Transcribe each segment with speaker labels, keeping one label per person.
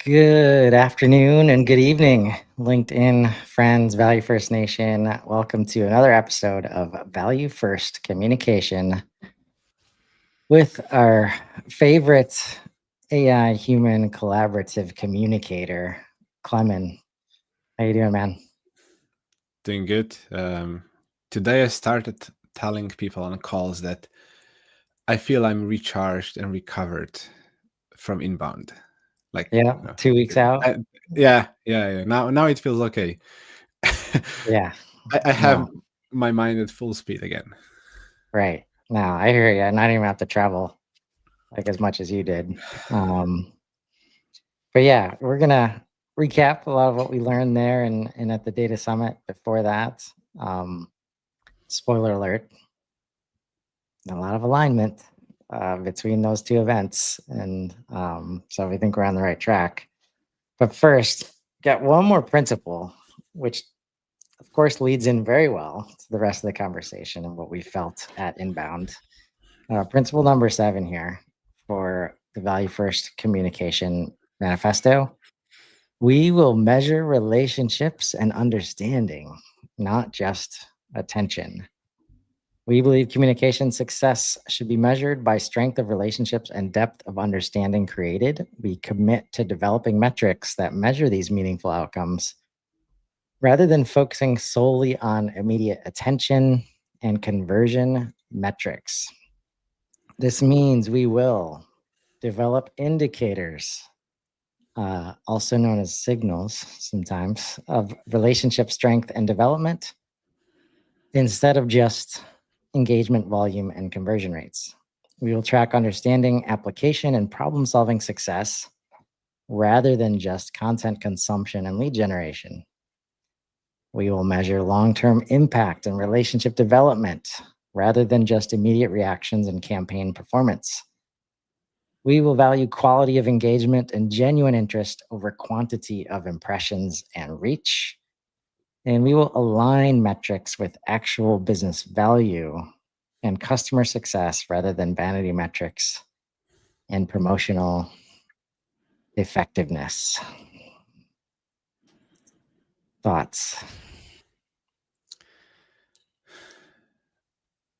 Speaker 1: Good afternoon and good evening, LinkedIn friends, Value First Nation. Welcome to another episode of Value First Communication with our favorite AI human collaborative communicator, Klemen. How you doing, man?
Speaker 2: Doing good. Today I started telling people on calls that I feel I'm recharged and recovered from inbound. Like,
Speaker 1: Yeah, 2 weeks out.
Speaker 2: I, yeah. Now it feels okay.
Speaker 1: Yeah,
Speaker 2: I have
Speaker 1: no,
Speaker 2: my mind at full speed again.
Speaker 1: right. No, I hear you. Not even have to travel like as much as you did. Um, But yeah, we're gonna recap a lot of what we learned there and at the data summit before that. Um, Spoiler alert, a lot of alignment between those two events. And so we think we're on the right track. But first, got one more principle, which of course leads in very well to the rest of the conversation and what we felt at Inbound. Principle number 7 here for the Value First Communication Manifesto. We will measure relationships and understanding, not just attention. We believe communication success should be measured by strength of relationships and depth of understanding created. We commit to developing metrics that measure these meaningful outcomes rather than focusing solely on immediate attention and conversion metrics. This means we will develop indicators, also known as signals sometimes, of relationship strength and development instead of just engagement volume and conversion rates. We will track understanding, application, and problem solving success rather than just content consumption and lead generation. We will measure long term impact and relationship development rather than just immediate reactions and campaign performance. We will value quality of engagement and genuine interest over quantity of impressions and reach. And we will align metrics with actual business value and customer success rather than vanity metrics and promotional effectiveness. Thoughts?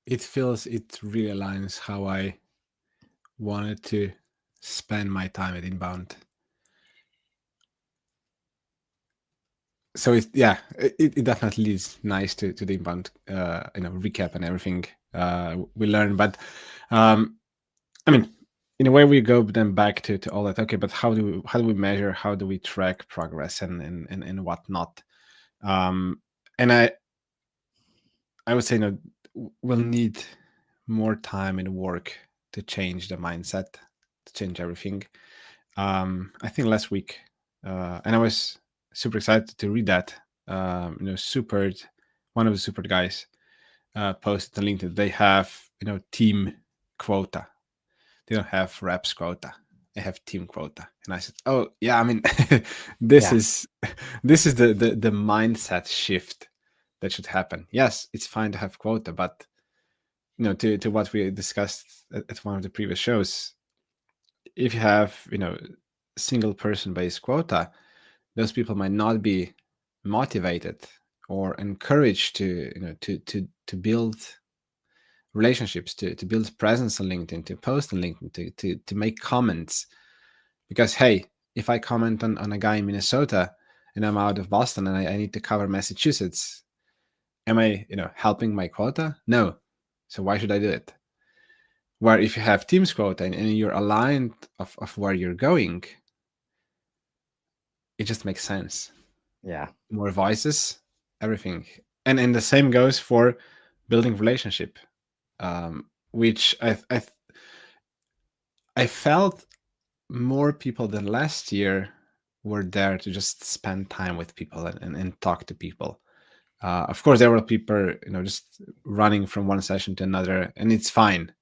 Speaker 2: It really aligns how I wanted to spend my time at inbound. So it definitely is nice to the inbound recap and everything we learned. But I mean, in a way, we go then back to all that. Okay, but how do we measure? How do we track progress and whatnot? And I would say, we'll need more time and work to change the mindset, to change everything. I think last week, and I was super excited to read that. Super, one of the super guys posted a link that they have, team quota. They don't have reps quota. They have team quota. And I said, oh yeah, I mean, this
Speaker 1: Yeah.
Speaker 2: is this is the mindset shift that should happen. Yes, it's fine to have quota, but to what we discussed at one of the previous shows, if you have single person based quota, those people might not be motivated or encouraged to build relationships, to build presence on LinkedIn, to post on LinkedIn, to make comments. Because hey, if I comment on a guy in Minnesota and I'm out of Boston and I need to cover Massachusetts, am I helping my quota? No. So why should I do it? Where if you have teams quota and you're aligned of where you're going, it just makes sense.
Speaker 1: Yeah.
Speaker 2: More voices, everything. And the same goes for building relationship, which I felt more people than last year were there to just spend time with people and talk to people. Of course, there were people, just running from one session to another, and it's fine.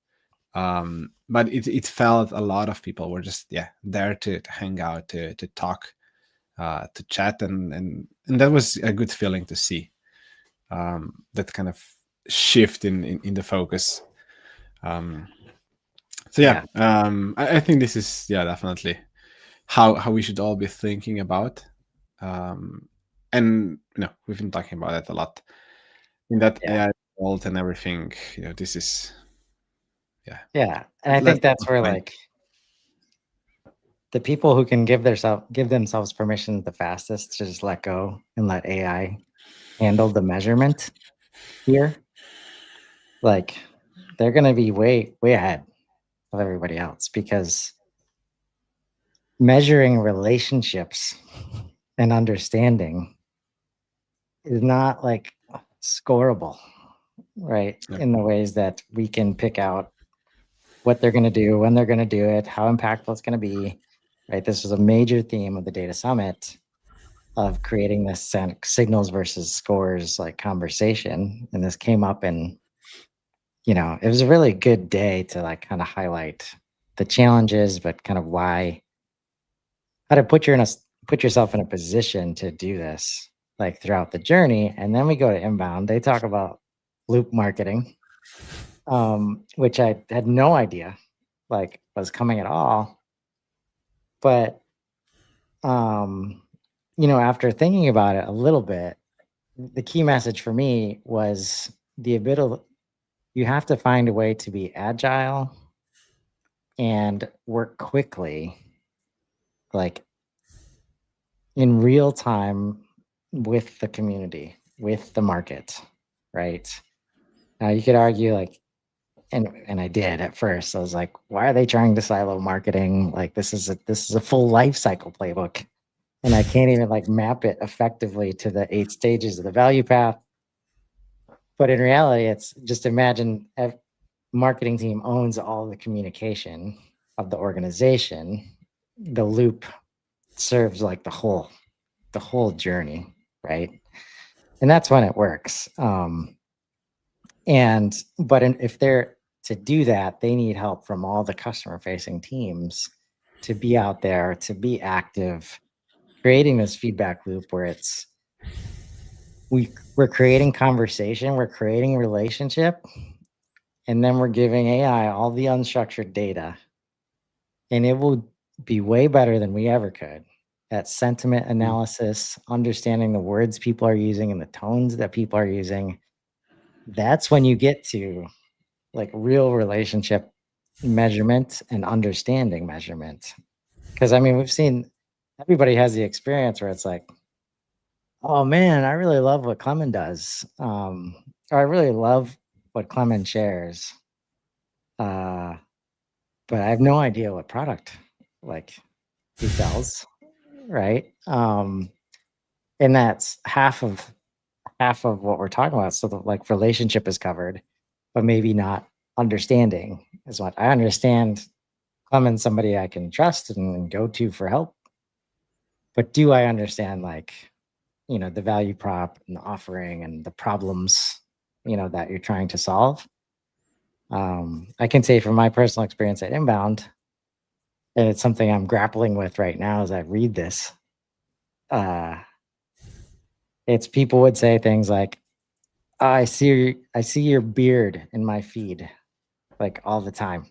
Speaker 2: But it felt a lot of people were just there to hang out, to talk, to chat, and that was a good feeling to see. That kind of shift in the focus. So
Speaker 1: Yeah.
Speaker 2: I think this is definitely how we should all be thinking about. And we've been talking about it a lot in that AI world and everything. This is
Speaker 1: Yeah, and I think that's where like the people who can give themselves permission the fastest to just let go and let AI handle the measurement here, like they're going to be way ahead of everybody else, because measuring relationships and understanding is not like scoreable, right? In the ways that we can pick out what they're going to do, when they're going to do it, how impactful it's going to be, right? This was a major theme of the Data Summit, of creating this signals versus scores like conversation. And this came up in, it was a really good day to like kind of highlight the challenges, but kind of how to put yourself in a position to do this like throughout the journey. And then we go to inbound. They talk about loop marketing, which I had no idea like was coming at all. But after thinking about it a little bit, the key message for me was the ability, you have to find a way to be agile and work quickly, like in real time with the community, with the market, right? Now you could argue like, and I did at first. I was like, why are they trying to silo marketing? Like this is a full life cycle playbook, and I can't even like map it effectively to the 8 stages of the value path. But in reality, it's just imagine a marketing team owns all the communication of the organization. The loop serves like the whole journey, right? And that's when it works. If they're to do that, they need help from all the customer facing teams to be out there, to be active, creating this feedback loop where we're creating conversation, we're creating relationship, and then we're giving AI all the unstructured data, and it will be way better than we ever could at sentiment analysis, understanding the words people are using and the tones that people are using. That's when you get to like real relationship measurement and understanding measurement. Because I mean, we've seen, everybody has the experience where it's like, oh man, I really love what Klemen does. Or I really love what Klemen shares. But I have no idea what product like he sells, right? And that's half of what we're talking about. So the like relationship is covered, but maybe not understanding is what I understand. Klemen's somebody I can trust and go to for help. But do I understand like, the value prop and the offering and the problems, that you're trying to solve? I can say from my personal experience at Inbound, and it's something I'm grappling with right now as I read this. It's people would say things like, I see your beard in my feed like all the time,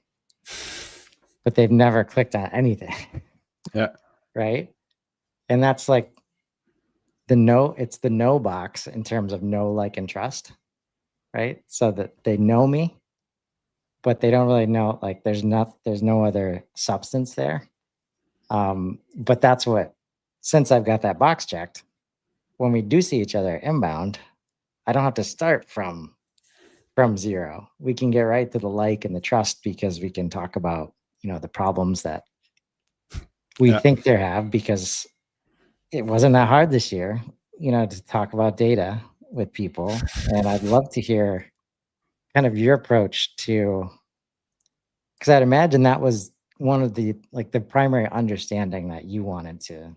Speaker 1: but they've never clicked on anything.
Speaker 2: Yeah.
Speaker 1: Right. And that's like it's the no box in terms of know, like, and trust. Right. So that they know me, but they don't really know, like there's no other substance there. But that's since I've got that box checked, when we do see each other inbound, I don't have to start from zero. We can get right to the like and the trust, because we can talk about, the problems that we think they have, because it wasn't that hard this year, to talk about data with people. And I'd love to hear kind of your approach to, because I'd imagine that was one of the primary understanding that you wanted to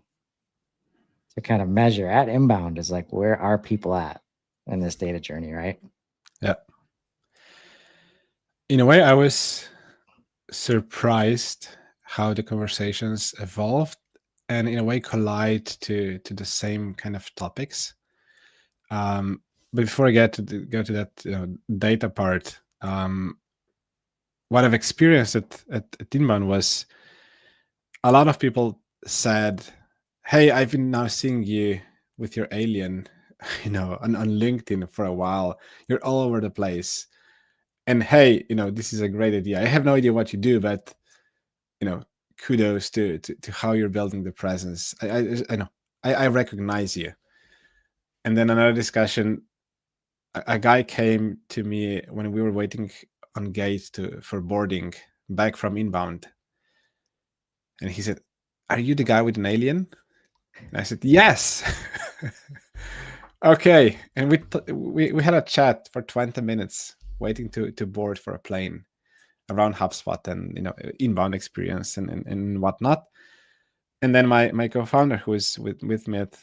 Speaker 1: kind of measure at Inbound, is like, where are people at in this data journey, right?
Speaker 2: Yeah. In a way, I was surprised how the conversations evolved and in a way collide to the same kind of topics. But before I go to that data part, what I've experienced at Inbound was a lot of people said, "Hey, I've been now seeing you with your alien, on LinkedIn for a while. You're all over the place. And hey, this is a great idea. I have no idea what you do, but kudos to how you're building the presence. I know. I recognize you." And then another discussion, a guy came to me when we were waiting on gate for boarding back from inbound, and he said, "Are you the guy with an alien?" And I said, "Yes." Okay, and we had a chat for 20 minutes waiting to board for a plane around HubSpot and inbound experience and whatnot. And then my co-founder, who is with me at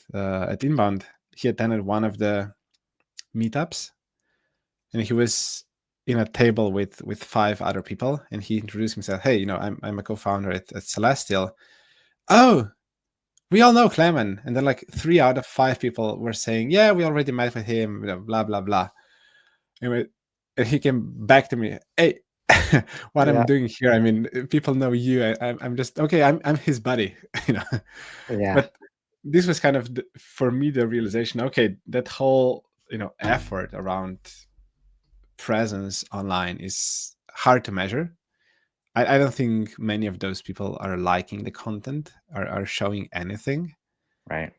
Speaker 2: Inbound, he attended one of the meetups, and he was in a table with 5 other people, and he introduced himself. "Hey, I'm a co-founder at Celestial." "Oh, we all know Klemen." And then like 3 out of 5 people were saying, "Yeah, we already met with him, blah blah blah." Anyway, and he came back to me, "Hey, what I'm
Speaker 1: Yeah.
Speaker 2: doing here, I mean, people know you. I'm just okay. I'm his buddy."
Speaker 1: Yeah.
Speaker 2: But this was kind of for me the realization. Okay, that whole effort around presence online is hard to measure. I don't think many of those people are liking the content, are showing anything.
Speaker 1: Right.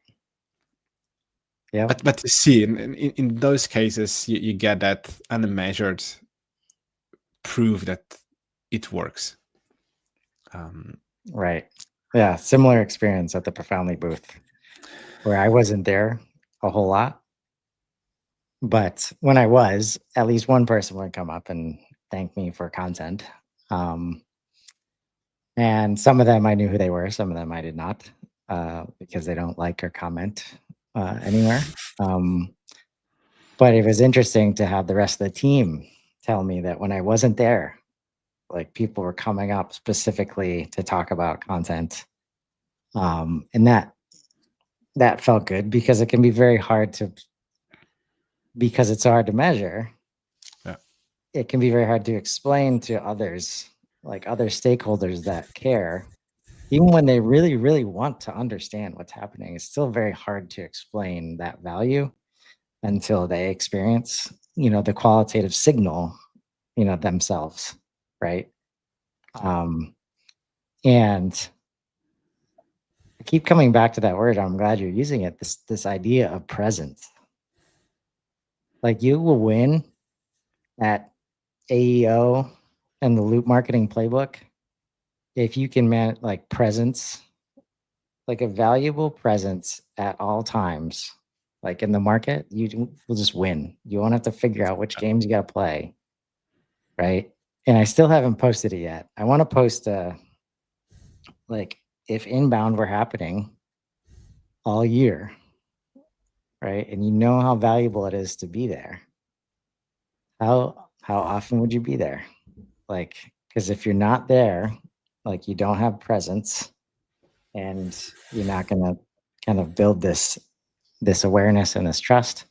Speaker 1: Yeah.
Speaker 2: But you see, in those cases, you get that unmeasured proof that it works.
Speaker 1: Right. Yeah. Similar experience at the Profoundly booth, where I wasn't there a whole lot. But when I was, at least one person would come up and thank me for content. Um, and some of them I knew who they were, some of them I did not, because they don't like or comment anywhere. But it was interesting to have the rest of the team tell me that when I wasn't there, like people were coming up specifically to talk about content. And that felt good because it can be very hard because it's so hard to measure.
Speaker 2: Yeah.
Speaker 1: It can be very hard to explain to others, like other stakeholders that care, even when they really, really want to understand what's happening. It's still very hard to explain that value until they experience, the qualitative signal, themselves, right? And I keep coming back to that word. I'm glad you're using it. This idea of presence. Like you will win at AEO and the Loop Marketing Playbook if you can like presence, like a valuable presence at all times, like in the market, you will just win. You won't have to figure out which games you got to play, right? And I still haven't posted it yet. I want to post like if inbound were happening all year, right? And you know how valuable it is to be there. How often would you be there? Like, because if you're not there, like you don't have presence, and you're not going to kind of build this awareness and this trust,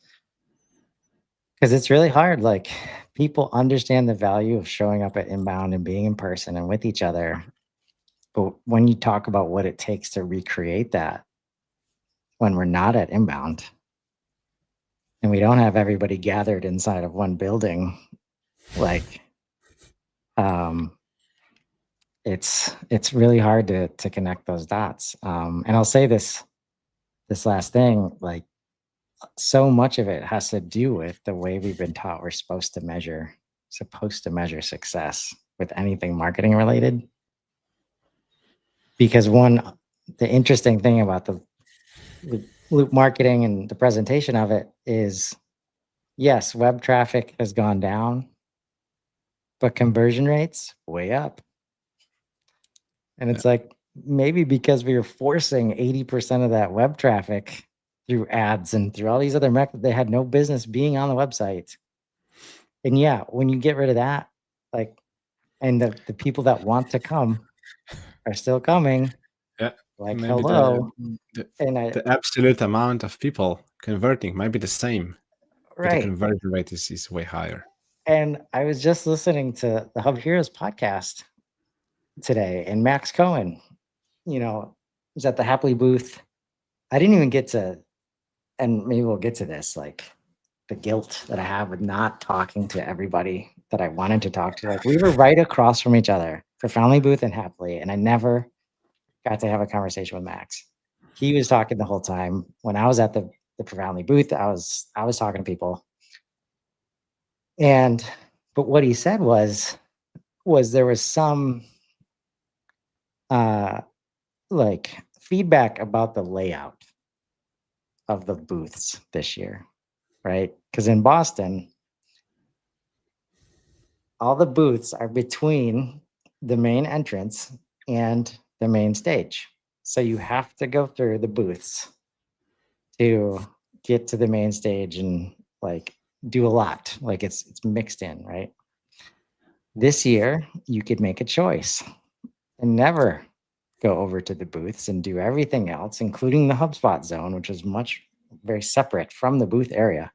Speaker 1: because it's really hard. Like people understand the value of showing up at inbound and being in person and with each other, but when you talk about what it takes to recreate that when we're not at inbound and we don't have everybody gathered inside of one building, like it's really hard to connect those dots. And I'll say this last thing, like so much of it has to do with the way we've been taught we're supposed to measure success with anything marketing related. Because the interesting thing about the loop marketing and the presentation of it is, yes, web traffic has gone down, but conversion rates way up. And it's like, maybe because we were forcing 80% of that web traffic through ads and through all these other methods, they had no business being on the website. And yeah, when you get rid of that, like, and the people that want to come are still coming,
Speaker 2: Yeah.
Speaker 1: like,
Speaker 2: Maybe
Speaker 1: hello.
Speaker 2: the
Speaker 1: And
Speaker 2: absolute amount of people converting might be the same, but the
Speaker 1: right.
Speaker 2: conversion rate is way higher.
Speaker 1: And I was just listening to the Hub Heroes podcast today, and Max Cohen, was at the Happily booth. I didn't even get to, and maybe we'll get to this, like the guilt that I have with not talking to everybody that I wanted to talk to. Like we were right across from each other, Profoundly booth and Happily, and I never got to have a conversation with Max. He was talking the whole time. When I was at the Profoundly booth, I was talking to people. But what he said was there was some like feedback about the layout of the booths this year, right? Because in Boston, all the booths are between the main entrance and the main stage. So you have to go through the booths to get to the main stage and like do a lot. Like it's mixed in, right? This year, you could make a choice and never go over to the booths and do everything else, including the HubSpot zone, which is very separate from the booth area.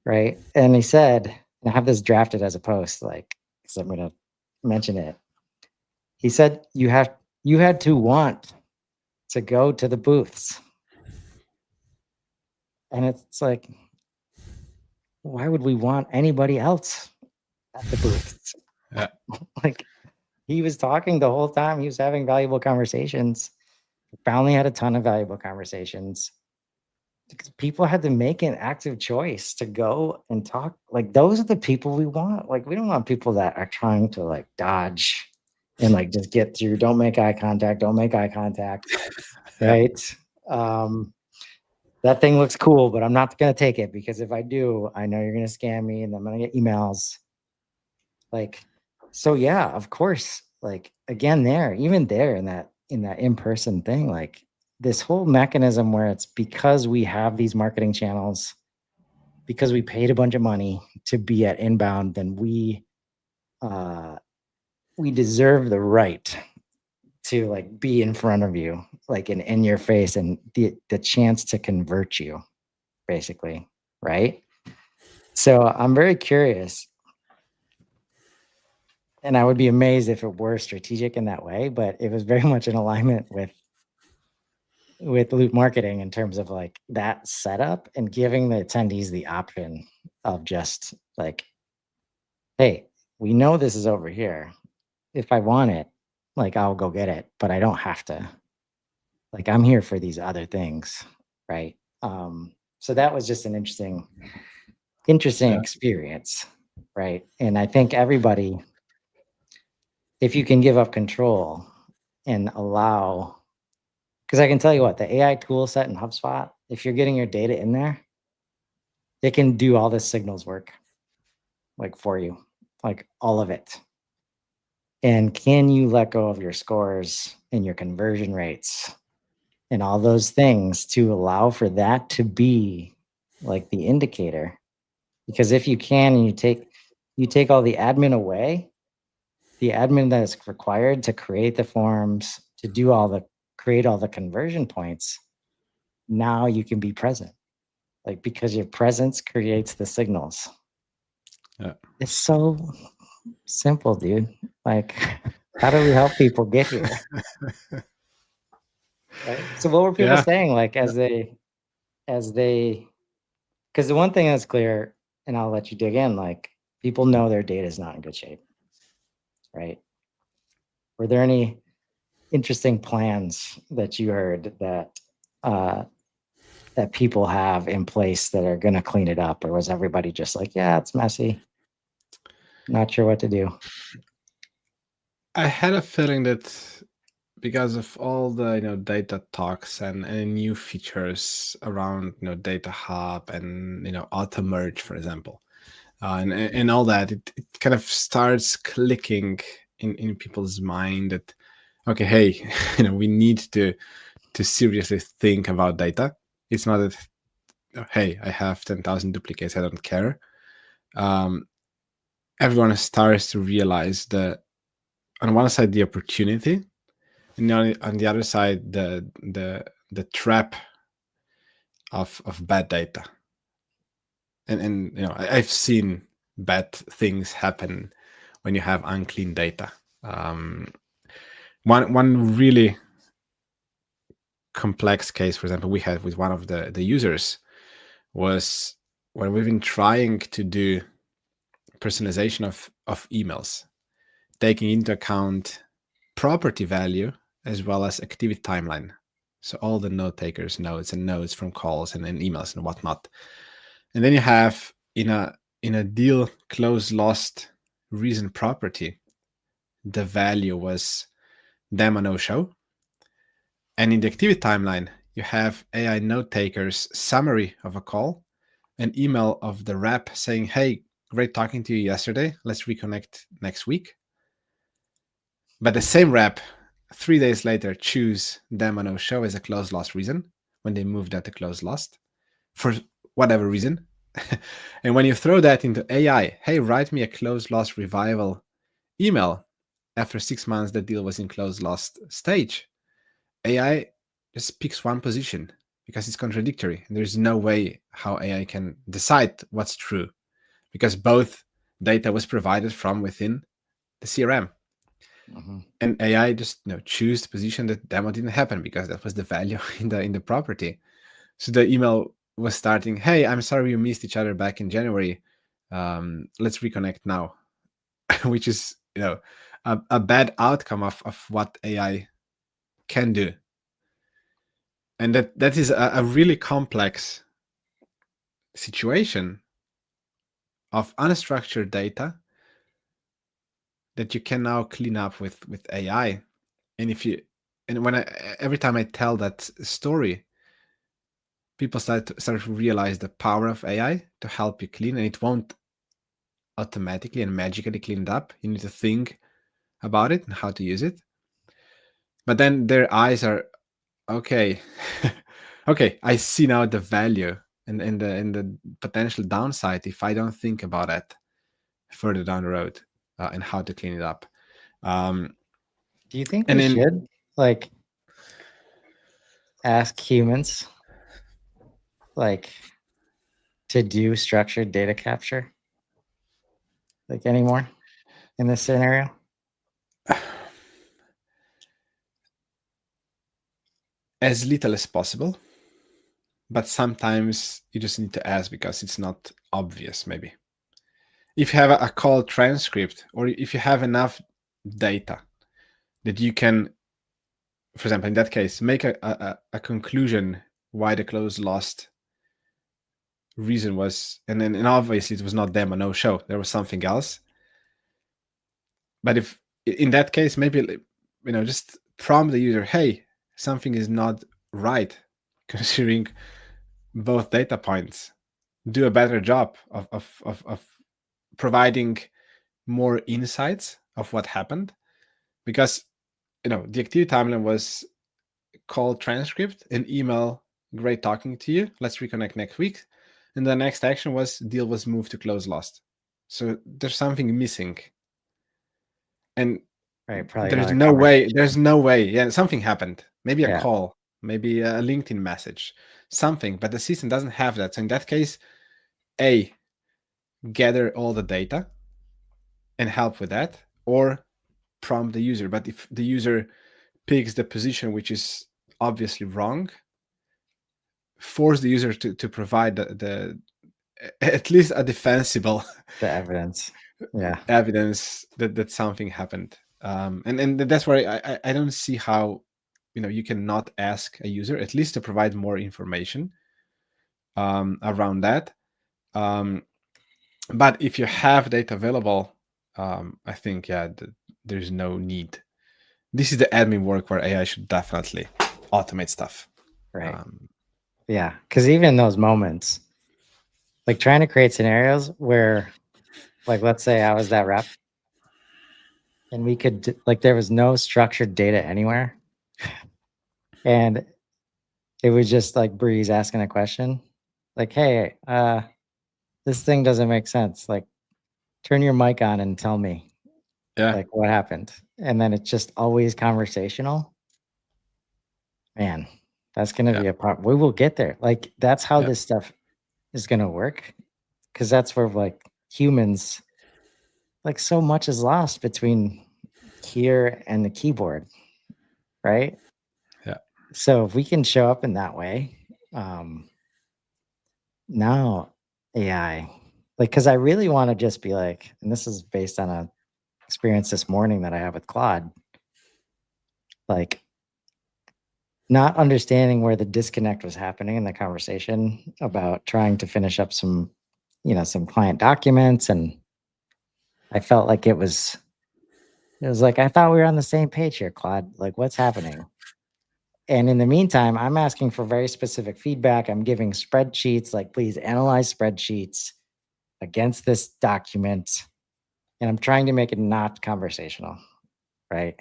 Speaker 1: Right. And he said, and I have this drafted as a post, like, because I'm going to mention it. He said, you had to want to go to the booths. And it's like, why would we want anybody else at the booths?
Speaker 2: Yeah.
Speaker 1: Like, he was talking the whole time. He was having valuable conversations. Brownlee had a ton of valuable conversations. Because people had to make an active choice to go and talk. Like those are the people we want. Like we don't want people that are trying to like dodge and like just get through. Don't make eye contact. Right. That thing looks cool, but I'm not going to take it because if I do, I know you're going to scam me and I'm going to get emails. Like, so yeah, of course. Like again, even there in that in-person thing, like this whole mechanism where it's because we have these marketing channels, because we paid a bunch of money to be at Inbound, then we deserve the right to like be in front of you, like in your face, and the chance to convert you, basically, right? So I'm very curious, and I would be amazed if it were strategic in that way, but it was very much in alignment with Loop Marketing in terms of like that setup and giving the attendees the option of just like, hey, we know this is over here. If I want it, like I'll go get it, but I don't have to. Like I'm here for these other things, right? So that was just an interesting experience, right? And I think everybody, if you can give up control and allow, because I can tell you what, the AI tool set in HubSpot, if you're getting your data in there, it can do all this signals work like for you, like all of it. And can you let go of your scores and your conversion rates and all those things to allow for that to be like the indicator? Because if you can, and you take all the admin away, the admin that is required to create the forms, to create all the conversion points, now you can be present. Like because your presence creates the signals.
Speaker 2: Yeah.
Speaker 1: It's so simple, dude. Like, how do we help people get here? Right. So what were people saying? Like as they, because the one thing that's clear, and I'll let you dig in, like people know their data is not in good shape. Right. Were there any interesting plans that you heard that that people have in place that are going to clean it up, or was everybody just like, yeah, it's messy, not sure what to do?
Speaker 2: I had a feeling that because of all the data talks and new features around Data Hub and auto merge, for example, and all that, it kind of starts clicking in people's mind that okay, hey, we need to seriously think about data. It's not that hey, I have 10,000 duplicates, I don't care. Everyone starts to realize that on one side the opportunity, and on the other side the trap of bad data. And I've seen bad things happen when you have unclean data. One really complex case, for example, we had with one of the users was when we've been trying to do personalization of emails, taking into account property value as well as activity timeline. So all the note takers notes and notes from calls and emails and whatnot. And then you have in a deal close lost reason property, the value was them a no show. And in the activity timeline, you have AI note takers summary of a call, an email of the rep saying, hey, great talking to you yesterday. Let's reconnect next week. But the same rep 3 days later choose them a no show as a close lost reason when they moved that to close lost for whatever reason. And when you throw that into AI, hey, write me a close lost revival email after 6 months the deal was in close lost stage, AI just picks one position because it's contradictory. And there's no way how AI can decide what's true because both data was provided from within the CRM.
Speaker 1: Mm-hmm.
Speaker 2: And AI just choose the position that demo didn't happen because that was the value in the property. So the email was starting, hey, I'm sorry we missed each other back in January. Let's reconnect now, which is a bad outcome of what AI can do. And that is a really complex situation of unstructured data that you can now clean up with AI. And every time I tell that story, people start to realize the power of AI to help you clean, and it won't automatically and magically clean it up. You need to think about it and how to use it. But then their eyes are okay. Okay, I see now the value and the potential downside if I don't think about it further down the road and how to clean it up.
Speaker 1: Do you think we should ask humans to do structured data capture anymore in this scenario?
Speaker 2: As little as possible, but sometimes you just need to ask because it's not obvious. Maybe if you have a call transcript or if you have enough data that you can, for example, in that case, make a conclusion why the close lost reason was, and obviously it was not them a no show, there was something else. But if in that case, maybe just prompt the user, hey, something is not right considering both data points. Do a better job of providing more insights of what happened, because the activity timeline was call transcript and email, great talking to you, let's reconnect next week, and the next action was deal was moved to close lost. So there's something missing, and
Speaker 1: Right,
Speaker 2: there's no way. Yeah, something happened. Maybe a call, maybe a LinkedIn message, something, but the system doesn't have that. So in that case, gather all the data and help with that, or prompt the user. But if the user picks the position which is obviously wrong, force the user to provide the at least a defensible
Speaker 1: the evidence
Speaker 2: that something happened. And that's where I don't see how you cannot ask a user at least to provide more information around that. But if you have data available, I think there's no need. This is the admin work where AI should definitely automate stuff.
Speaker 1: Right. Because even in those moments, trying to create scenarios where, let's say I was that rep and we could, there was no structured data anywhere. And it was just Breeze asking a question. Hey, this thing doesn't make sense. Turn your mic on and tell me what happened. And then it's just always conversational. Man, that's going to be a problem. We will get there. That's how this stuff is going to work. Because that's where humans, so much is lost between here and the keyboard. Right?
Speaker 2: Yeah.
Speaker 1: So if we can show up in that way, now AI, like, because I really want to just be like, and this is based on a experience this morning that I have with Claude, like not understanding where the disconnect was happening in the conversation about trying to finish up some, some client documents. And I felt like it was like, I thought we were on the same page here, Claude. Like, what's happening? And in the meantime, I'm asking for very specific feedback. I'm giving spreadsheets, like, please analyze spreadsheets against this document. And I'm trying to make it not conversational. Right.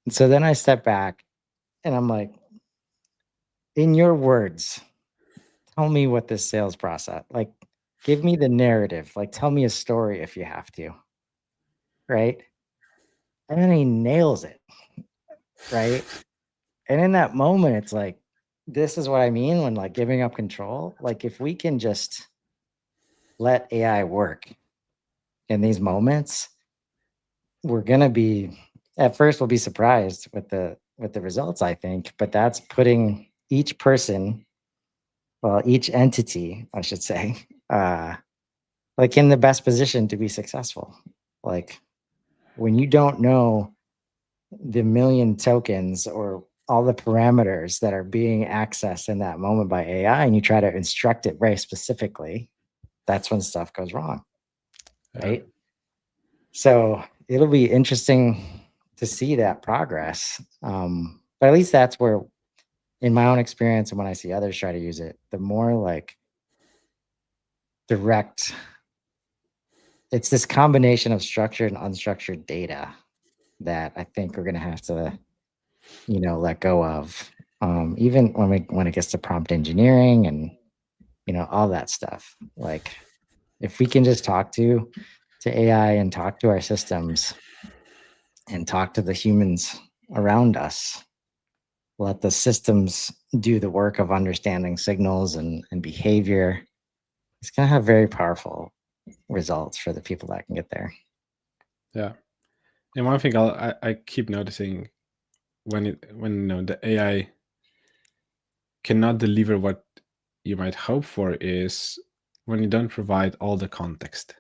Speaker 1: And so then I step back and I'm like, in your words, tell me what this sales process, like, give me the narrative, like, tell me a story if you have to. Right. And then he nails it. Right. And in that moment, it's like, this is what I mean when like giving up control. Like, if we can just let AI work in these moments, we're gonna be, at first we'll be surprised with the results, I think, but that's putting each person, well, each entity, I should say, like in the best position to be successful. Like when you don't know the million tokens or all the parameters that are being accessed in that moment by AI and you try to instruct it very specifically, that's when stuff goes wrong. Right. So it'll be interesting to see that progress. But at least that's where, in my own experience, and when I see others try to use it, the more like direct, it's this combination of structured and unstructured data that I think we're going to have to, let go of. Even when it gets to prompt engineering and all that stuff. Like if we can just talk to AI and talk to our systems and talk to the humans around us, let the systems do the work of understanding signals and behavior, it's going to have very powerful results for the people that can get there.
Speaker 2: Yeah. And one thing I keep noticing when the AI cannot deliver what you might hope for is when you don't provide all the context.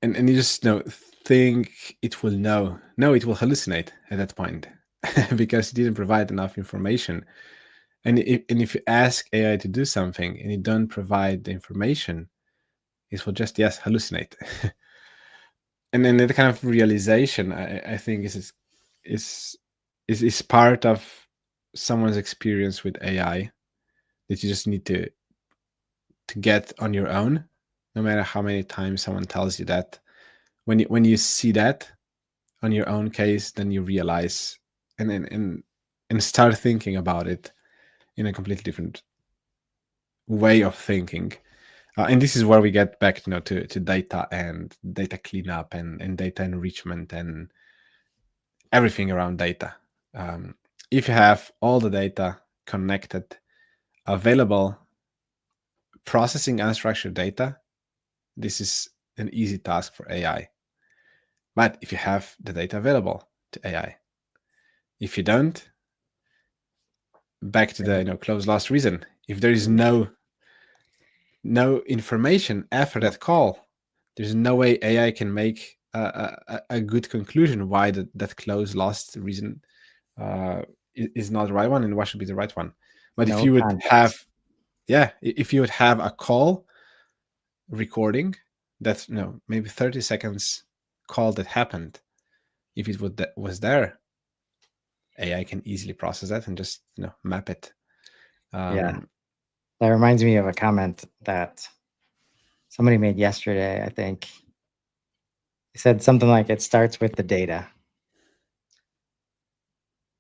Speaker 2: And you just think it will know. No, it will hallucinate at that point because it didn't provide enough information. And if you ask AI to do something and you don't provide the information, it will just hallucinate. And then that kind of realization, I think, is part of someone's experience with AI that you just need to get on your own, no matter how many times someone tells you that. When you see that on your own case, then you realize and start thinking about it in a completely different way of thinking. And this is where we get back to data and data cleanup and data enrichment and everything around data. If you have all the data connected, available, processing unstructured data, this is an easy task for AI. But if you have the data available to AI, if you don't, back to the closed last reason. If there is no information after that call, there's no way AI can make a good conclusion why that closed last reason is not the right one and what should be the right one. But if you would have, if you would have a call recording that's maybe 30 seconds call that happened, if it was there, AI can easily process that and just map it.
Speaker 1: Yeah, that reminds me of a comment that somebody made yesterday. I think he said something like, "It starts with the data,"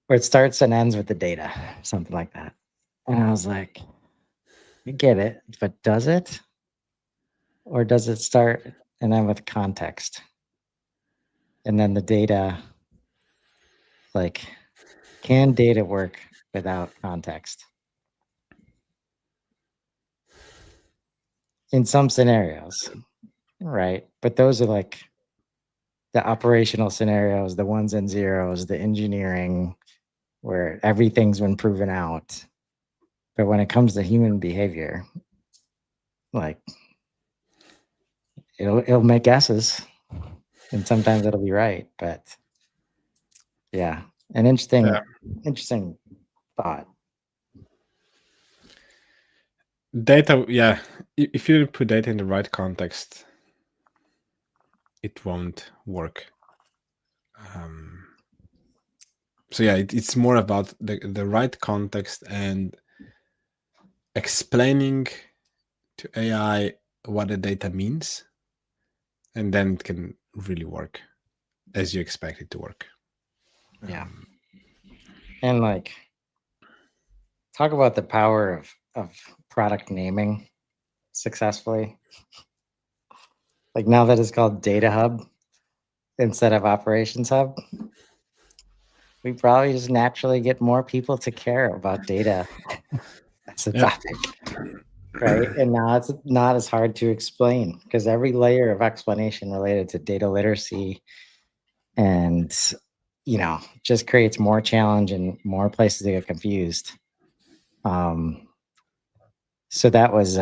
Speaker 1: or "It starts and ends with the data," something like that. And I was like, I get it, but does it? Or does it start and end with context? And then the data, like, can data work without context? In some scenarios, right? But those are like the operational scenarios, the ones and zeros, the engineering, where everything's been proven out. But when it comes to human behavior, like it'll make guesses, and sometimes it'll be right. But yeah, an interesting thought.
Speaker 2: Data, yeah. If you put data in the right context, it won't work. So yeah, it's more about the right context and explaining to AI what the data means, and then it can really work as you expect it to work.
Speaker 1: Yeah. And like, talk about the power of product naming successfully. Like now that it's called Data Hub instead of Operations Hub, we probably just naturally get more people to care about data as a topic, right? And now it's not as hard to explain because every layer of explanation related to data literacy and just creates more challenge and more places to get confused. So that was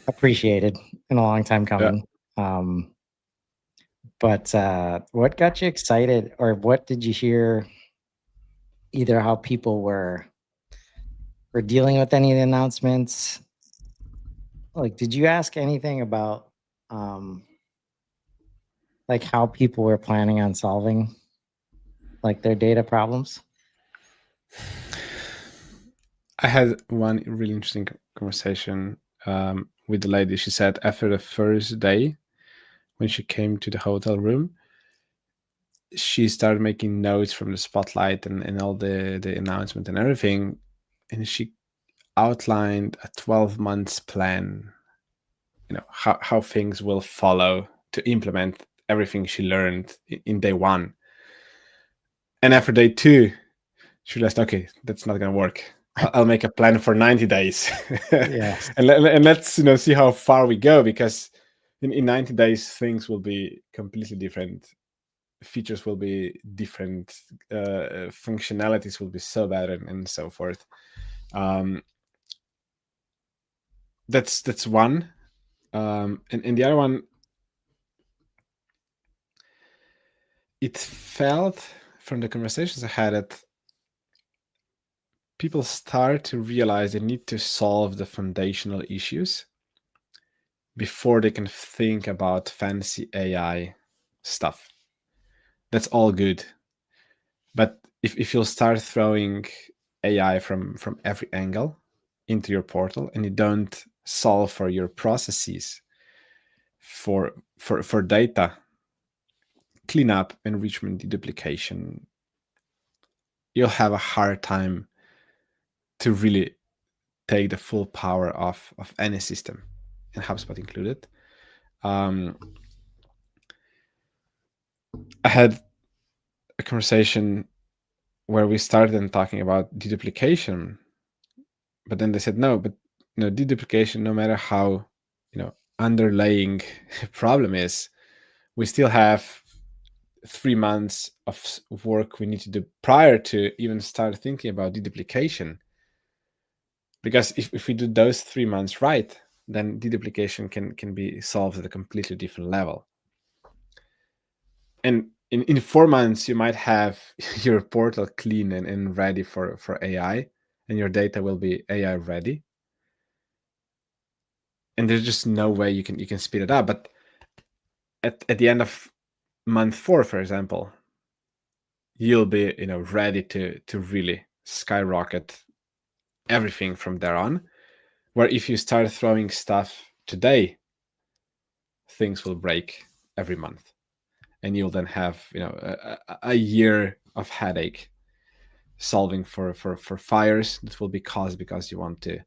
Speaker 1: appreciated and a long time coming. But what got you excited, or what did you hear? Either how people were dealing with any of the announcements. Like, did you ask anything about like how people were planning on solving like their data problems?
Speaker 2: I had one really interesting conversation with the lady. She said after the first day, when she came to the hotel room, she started making notes from the spotlight and all the announcement and everything. And she outlined a 12 months plan, how things will follow to implement everything she learned in day one. And after day two, she realized, okay, that's not going to work. I'll make a plan for 90 days.
Speaker 1: Yes.
Speaker 2: and let's see how far we go, because in 90 days things will be completely different. Features will be different. Functionalities will be so bad, and so forth. That's one. And the other one, it felt from the conversations I had that people start to realize they need to solve the foundational issues before they can think about fancy AI stuff. That's all good. But if you'll start throwing AI from every angle into your portal, and you don't solve for your processes, for data cleanup, enrichment, deduplication, you'll have a hard time to really take the full power of any system, and HubSpot included. I had a conversation where we started talking about deduplication, but then they said no, but deduplication, no matter how underlying problem is, we still have 3 months of work we need to do prior to even start thinking about deduplication. Because if we do those 3 months right, then deduplication can be solved at a completely different level. And in 4 months, you might have your portal clean and ready for AI, and your data will be AI ready. And there's just no way you can speed it up. But at the end of month 4, for example, you'll be ready to really skyrocket everything from there on. Where if you start throwing stuff today, things will break every month, and you'll then have a year of headache solving for fires that will be caused because you want to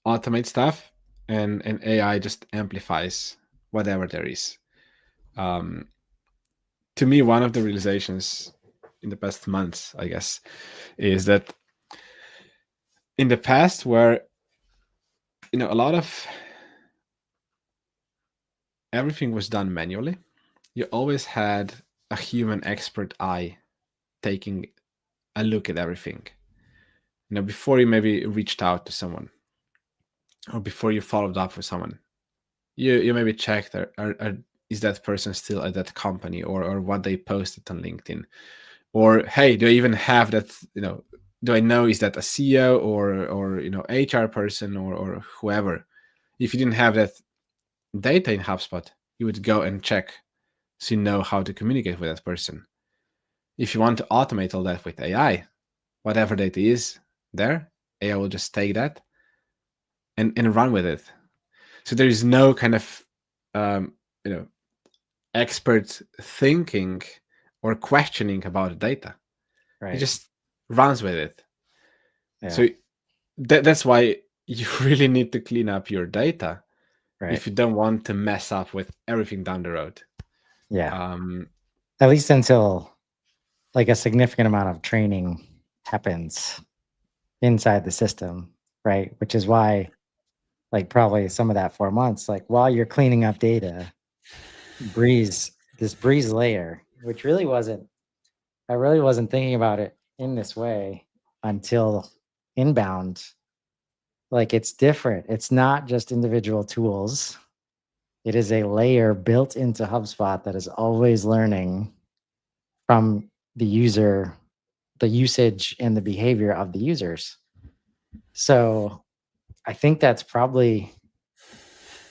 Speaker 2: automate stuff, and AI just amplifies whatever there is. To me, one of the realizations in the past months, I guess, is that in the past, where a lot of everything was done manually, you always had a human expert eye taking a look at everything. Before you maybe reached out to someone, or before you followed up with someone, you maybe checked is that person still at that company, or what they posted on LinkedIn, or hey, do I even have that? Do I know, is that a CEO or HR person or whoever? If you didn't have that data in HubSpot, you would go and check, so you know how to communicate with that person. If you want to automate all that with AI, whatever data is there, AI will just take that and run with it. So there is no kind of expert thinking or questioning about the data.
Speaker 1: Right.
Speaker 2: It just runs with it.
Speaker 1: Yeah.
Speaker 2: So that's why you really need to clean up your data,
Speaker 1: Right.
Speaker 2: if you don't want to mess up with everything down the road.
Speaker 1: Yeah. At least until like a significant amount of training happens inside the system, right? Which is why, like, probably some of that 4 months, like while you're cleaning up data, this breeze layer, which really wasn't, I really wasn't thinking about it in this way until inbound. Like, it's different. It's not just individual tools. It is a layer built into HubSpot that is always learning from the user, the usage and the behavior of the users. So I think that's probably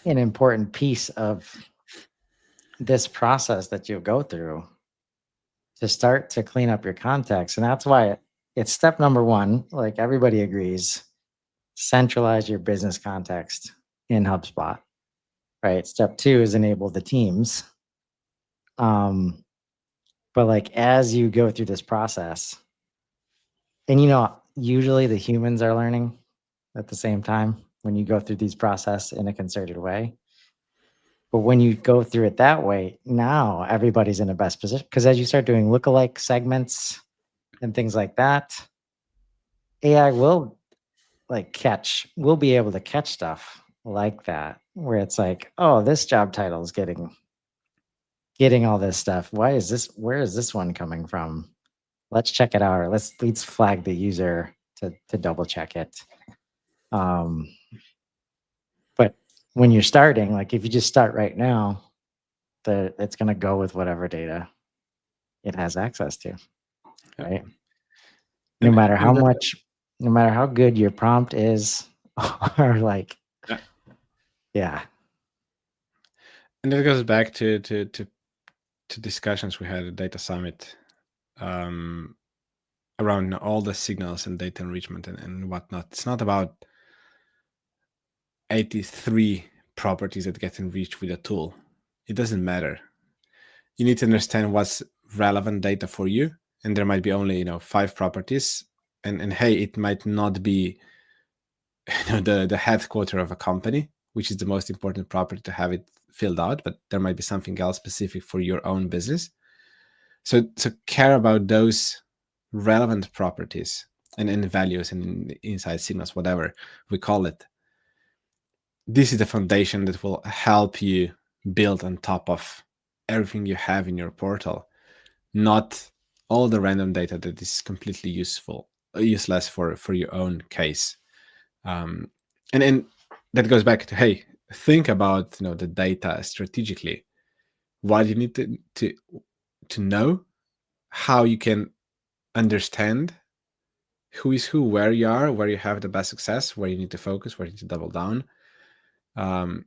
Speaker 1: an important piece of this process that you'll go through to start to clean up your context. And that's why it's step number one, like everybody agrees, centralize your business context in HubSpot, right? Step two is enable the teams. But like as you go through this process, and usually the humans are learning at the same time when you go through these process in a concerted way. But when you go through it that way, now everybody's in the best position, because as you start doing lookalike segments and things like that, AI will be able to catch stuff like that, where it's like, oh, this job title is getting all this stuff. Where is this one coming from? Let's check it out, or let's flag the user to double check it. But when you're starting, like if you just start right now, it's going to go with whatever data it has access to, right? No matter how good your prompt is, or like, yeah.
Speaker 2: And that goes back to discussions we had at Data Summit around all the signals and data enrichment and whatnot. It's not about 83 properties that get enriched with a tool. It doesn't matter. You need to understand what's relevant data for you, and there might be only 5 properties, and hey, it might not be the headquarter of a company, which is the most important property to have it filled out, but there might be something else specific for your own business. So care about those relevant properties and values and inside signals, whatever we call it. This is the foundation that will help you build on top of everything you have in your portal, not all the random data that is completely useless for your own case. And that goes back to, hey, think about the data strategically. What you need to know, how you can understand who is who, where you are, where you have the best success, where you need to focus, where you need to double down. And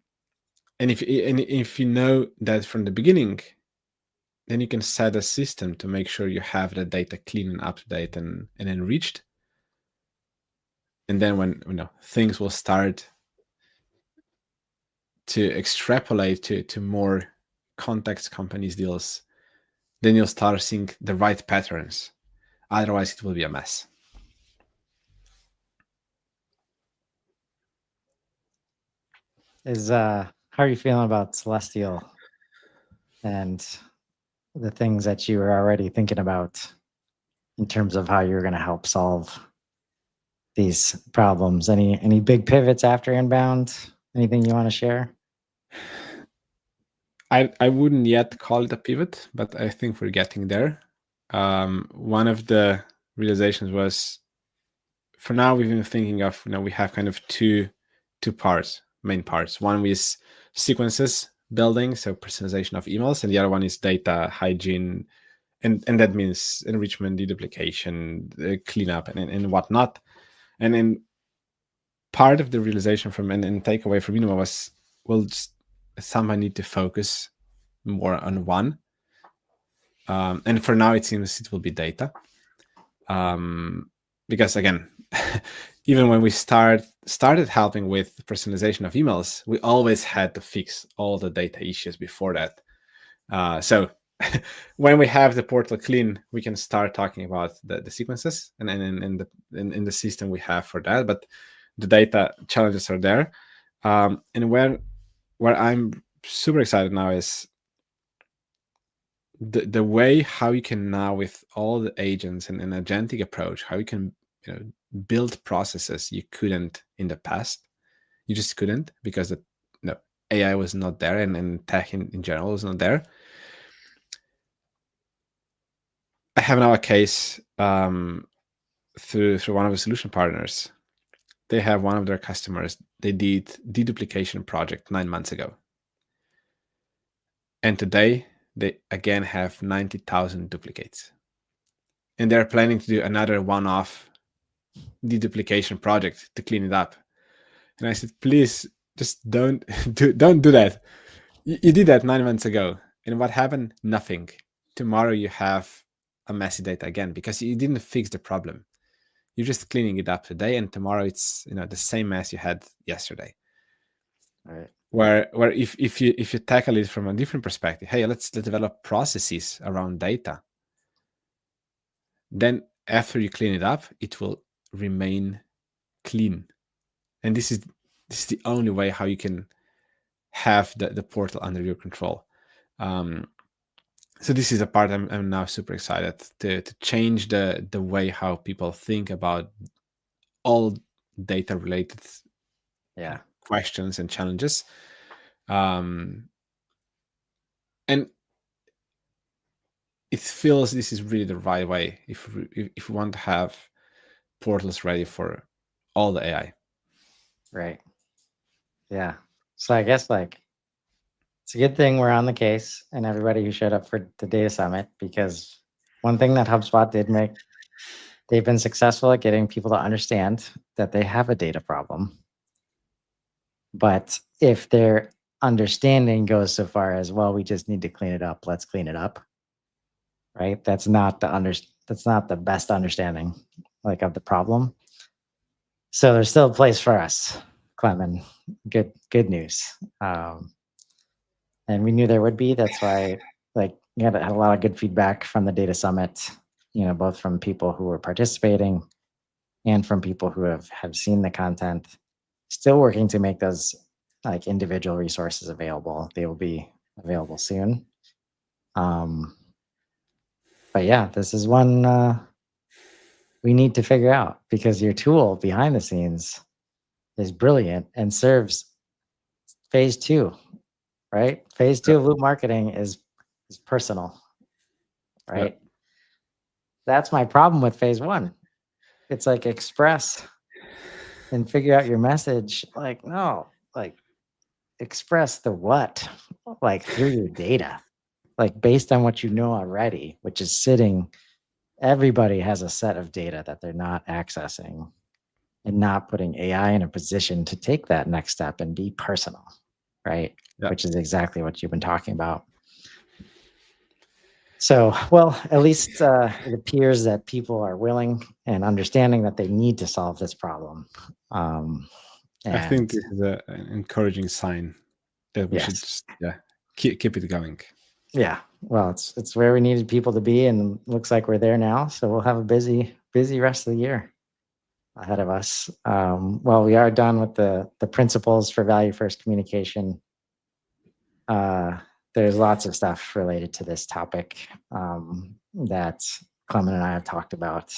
Speaker 2: if you know that from the beginning, then you can set a system to make sure you have the data clean and up to date and enriched. And then when things will start to extrapolate to more context companies deals, then you'll start seeing the right patterns. Otherwise, it will be a mess.
Speaker 1: How are you feeling about Celestial and the things that you were already thinking about in terms of how you're going to help solve these problems? Any big pivots after inbound? Anything you want to share?
Speaker 2: I wouldn't yet call it a pivot, but I think we're getting there. one of the realizations was, for now we've been thinking of, we have kind of two main parts. One is sequences building, so personalization of emails, and the other one is data hygiene, and that means enrichment, deduplication, cleanup, and whatnot. And then part of the realization from and takeaway from Inuma was, well, just somehow need to focus more on one. And for now, it seems it will be data. Because again, even when we started helping with personalization of emails, we always had to fix all the data issues before that. So when we have the portal clean, we can start talking about the sequences and in the system we have for that. But the data challenges are there. And where I'm super excited now is the way how you can now, with all the agents and an agentic approach, how you can build processes you couldn't in the past. You just couldn't, because the AI was not there, and tech in general was not there. I have now a case through one of the solution partners. They have one of their customers. They did deduplication project 9 months ago, and today they again have 90,000 duplicates, and they're planning to do another one-off deduplication project to clean it up. And I said, please, just don't do that. You did that 9 months ago, and what happened? Nothing. Tomorrow you have a messy data again, because you didn't fix the problem. You're just cleaning it up today, and tomorrow it's the same mess you had yesterday.
Speaker 1: Right.
Speaker 2: Where if you tackle it from a different perspective, hey, let's develop processes around data. Then after you clean it up, it will remain clean. And this is the only way how you can have the portal under your control. So this is a part I'm now super excited to change the way how people think about all data related questions and challenges. And it feels this is really the right way if we want to have portals ready for all the AI.
Speaker 1: Right. Yeah. So I guess it's a good thing we're on the case, and everybody who showed up for the data summit, because one thing that HubSpot did they've been successful at getting people to understand that they have a data problem. But if their understanding goes so far as, well, we just need to clean it up, let's clean it up, right? That's not the best understanding of the problem. So there's still a place for us, Klemen. Good news. And we knew there would be. That's why we had a lot of good feedback from the data summit, both from people who were participating and from people who have seen the content. Still working to make those individual resources available. They will be available soon. But yeah, this is one we need to figure out, because your tool behind the scenes is brilliant and serves phase 2, right? Phase 2 of loop marketing is personal, right? Yeah. That's my problem with phase 1. It's express and figure out your message. No, express the what, through your data, based on what you know already, which is sitting. Everybody has a set of data that they're not accessing, and not putting AI in a position to take that next step and be personal, right? Yeah. Which is exactly what you've been talking about. So, well, at least it appears that people are willing and understanding that they need to solve this problem.
Speaker 2: I think this is an encouraging sign that we should just keep it going.
Speaker 1: Yeah, well, it's where we needed people to be, and looks like we're there now. So we'll have a busy rest of the year ahead of us. Well, we are done with the principles for value first communication. There's lots of stuff related to this topic that Klemen and I have talked about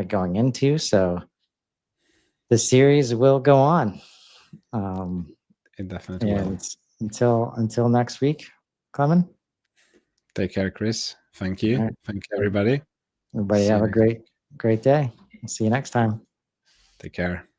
Speaker 1: going into. So the series will go on.
Speaker 2: It definitely will.
Speaker 1: Until next week, Klemen.
Speaker 2: Take care, Chris. Thank you. Right. Thank you, everybody.
Speaker 1: Everybody
Speaker 2: See you
Speaker 1: have a
Speaker 2: next week.
Speaker 1: great day. I'll see you next time.
Speaker 2: Take care.